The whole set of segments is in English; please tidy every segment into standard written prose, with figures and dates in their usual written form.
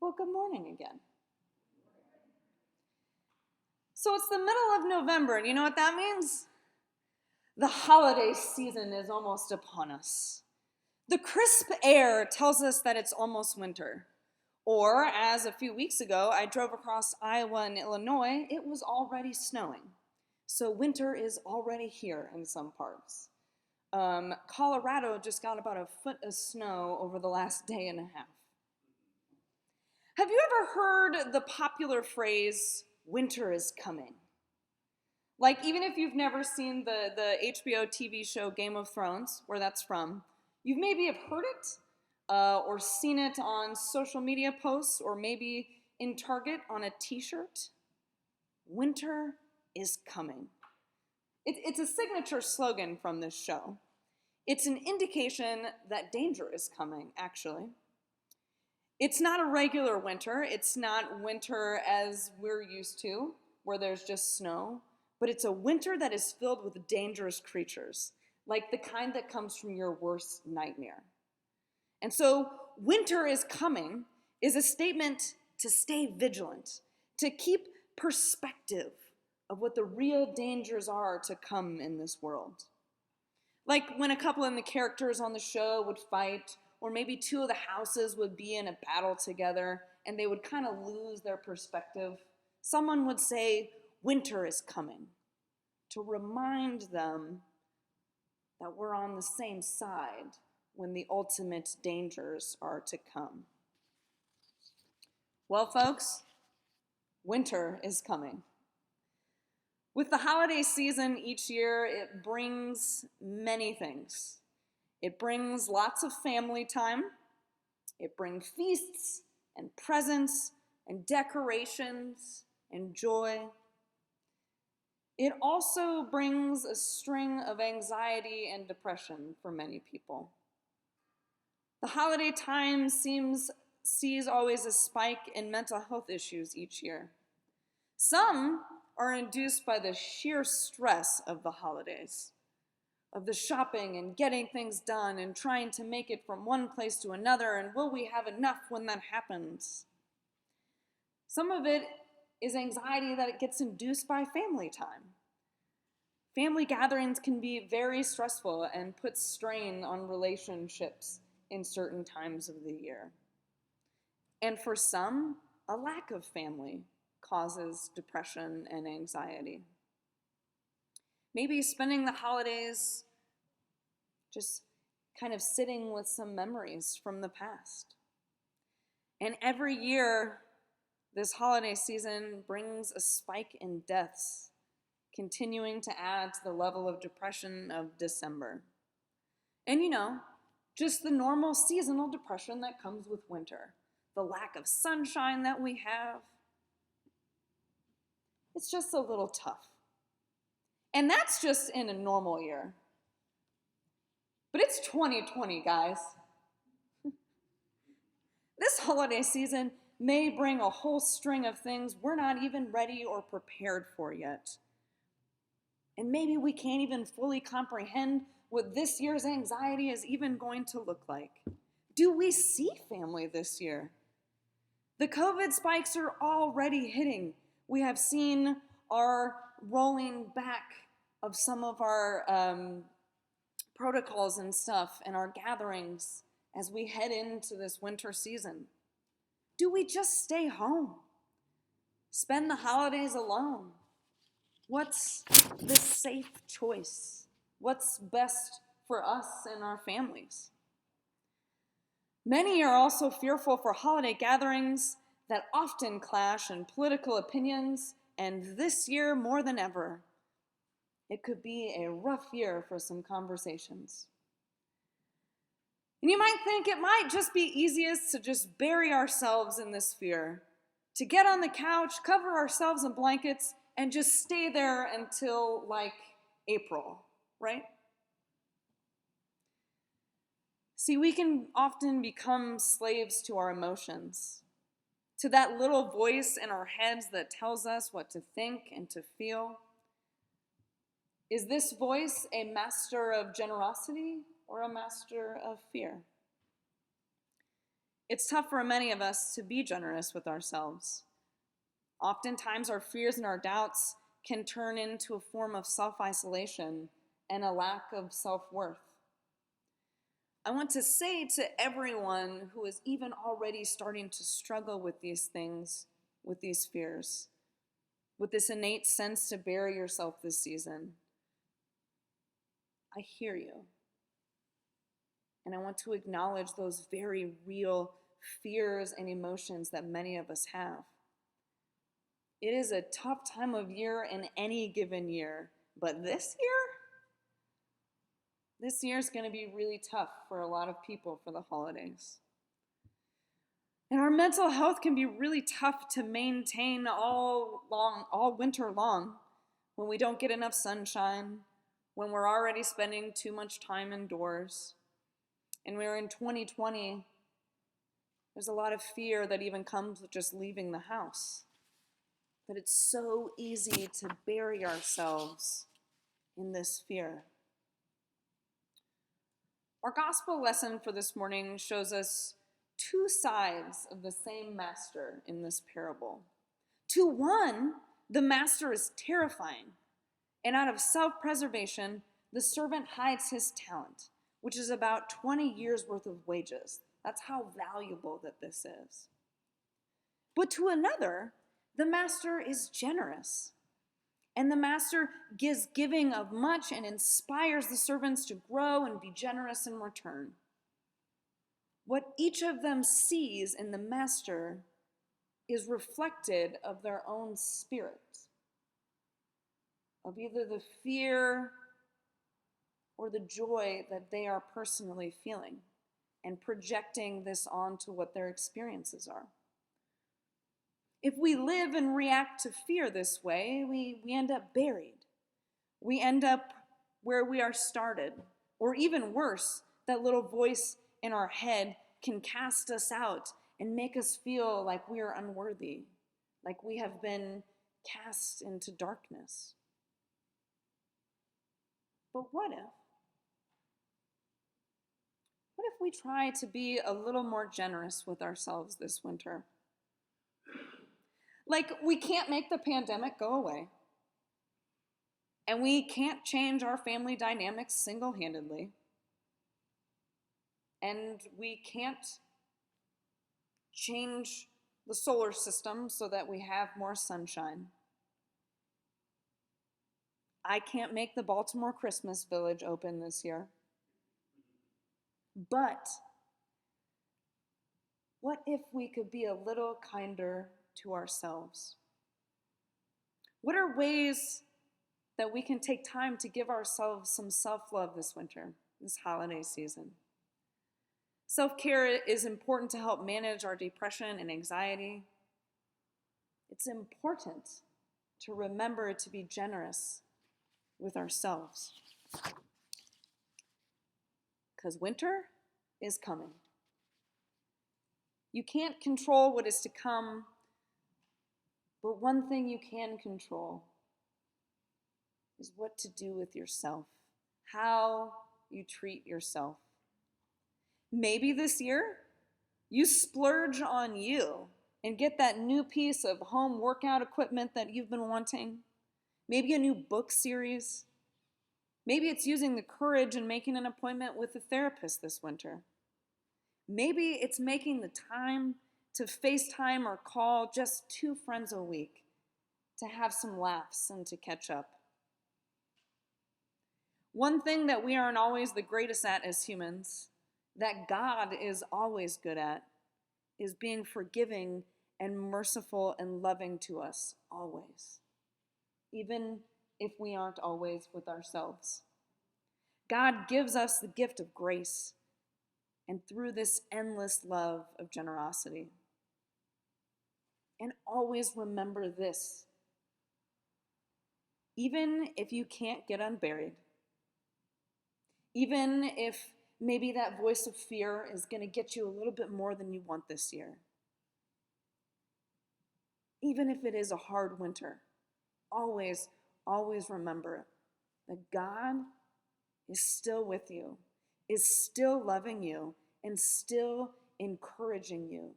Well, good morning again. So it's the middle of November, and you know what that means? The holiday season is almost upon us. The crisp air tells us that it's almost winter. Or, as a few weeks ago, I drove across Iowa and Illinois, it was already snowing. So winter is already here in some parts. Colorado just got about a foot of snow over the last day and a half. Have you ever heard the popular phrase, winter is coming? Like, even if you've never seen the HBO TV show Game of Thrones, where that's from, you maybe have heard it or seen it on social media posts or maybe in Target on a t-shirt. Winter is coming. It's a signature slogan from this show. It's an indication that danger is coming, actually. It's not a regular winter. It's not winter as we're used to, where there's just snow. But it's a winter that is filled with dangerous creatures, like the kind that comes from your worst nightmare. And so, winter is coming is a statement to stay vigilant, to keep perspective of what the real dangers are to come in this world. Like when a couple of the characters on the show would fight, or maybe two of the houses would be in a battle together and they would kind of lose their perspective. Someone would say, winter is coming, to remind them that we're on the same side when the ultimate dangers are to come. Well, folks, winter is coming. With the holiday season each year, it brings many things. It brings lots of family time. It brings feasts and presents and decorations and joy. It also brings a string of anxiety and depression for many people. The holiday time sees always a spike in mental health issues each year. Some are induced by the sheer stress of the holidays, of the shopping and getting things done and trying to make it from one place to another, and will we have enough when that happens? Some of it is anxiety that it gets induced by family time. Family gatherings can be very stressful and put strain on relationships in certain times of the year. And for some, a lack of family causes depression and anxiety. Maybe spending the holidays just kind of sitting with some memories from the past. And every year, this holiday season brings a spike in deaths, continuing to add to the level of depression of December. And just the normal seasonal depression that comes with winter, the lack of sunshine that we have. It's just a little tough. And that's just in a normal year. But it's 2020, guys. This holiday season may bring a whole string of things we're not even ready or prepared for yet. And maybe we can't even fully comprehend what this year's anxiety is even going to look like. Do we see family this year? The COVID spikes are already hitting. We have seen our rolling back of some of our protocols and stuff and our gatherings as we head into this winter season. Do we just stay home? Spend the holidays alone? What's the safe choice? What's best for us and our families? Many are also fearful for holiday gatherings that often clash in political opinions, and this year more than ever, it could be a rough year for some conversations. And you might think it might just be easiest to just bury ourselves in this fear, to get on the couch, cover ourselves in blankets, and just stay there until like April, right? See, we can often become slaves to our emotions, to that little voice in our heads that tells us what to think and to feel. Is this voice a master of generosity or a master of fear? It's tough for many of us to be generous with ourselves. Oftentimes, our fears and our doubts can turn into a form of self isolation and a lack of self worth. I want to say to everyone who is even already starting to struggle with these things, with these fears, with this innate sense to bury yourself this season, I hear you. And I want to acknowledge those very real fears and emotions that many of us have. It is a tough time of year in any given year, but this year is going to be really tough for a lot of people for the holidays. And our mental health can be really tough to maintain all winter long when we don't get enough sunshine, when we're already spending too much time indoors. And we're in 2020, there's a lot of fear that even comes with just leaving the house. But it's so easy to bury ourselves in this fear. Our gospel lesson for this morning shows us two sides of the same master in this parable. To one, the master is terrifying, and out of self-preservation, the servant hides his talent, which is about 20 years worth of wages. That's how valuable that this is. But to another, the master is generous. And the master gives giving of much and inspires the servants to grow and be generous in return. What each of them sees in the master is reflected of their own spirit, of either the fear or the joy that they are personally feeling, and projecting this onto what their experiences are. If we live and react to fear this way, we end up buried. We end up where we are started. Or even worse, that little voice in our head can cast us out and make us feel like we are unworthy, like we have been cast into darkness. But what if? What if we try to be a little more generous with ourselves this winter? Like, we can't make the pandemic go away. And we can't change our family dynamics single-handedly. And we can't change the solar system so that we have more sunshine. I can't make the Baltimore Christmas Village open this year. But what if we could be a little kinder to ourselves? What are ways that we can take time to give ourselves some self-love this winter, this holiday season? Self-care is important to help manage our depression and anxiety. It's important to remember to be generous with ourselves. Because winter is coming. You can't control what is to come, but one thing you can control is what to do with yourself, how you treat yourself. Maybe this year, you splurge on you and get that new piece of home workout equipment that you've been wanting. Maybe a new book series. Maybe it's using the courage and making an appointment with a therapist this winter. Maybe it's making the time to FaceTime or call just 2 friends a week to have some laughs and to catch up. One thing that we aren't always the greatest at as humans, that God is always good at, is being forgiving and merciful and loving to us always, even if we aren't always with ourselves. God gives us the gift of grace, and through this endless love of generosity. And always remember this: even if you can't get unburied, even if maybe that voice of fear is going to get you a little bit more than you want this year, even if it is a hard winter, always remember that God is still with you, is still loving you, and still encouraging you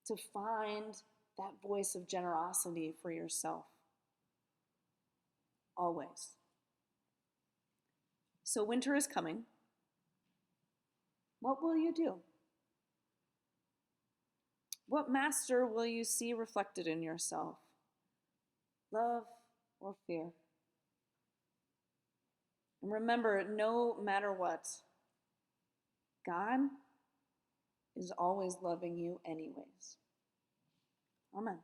to find that voice of generosity for yourself. Always. So winter is coming. What will you do? What master will you see reflected in yourself? Love or fear? And remember, no matter what, God is always loving you anyways. Amen.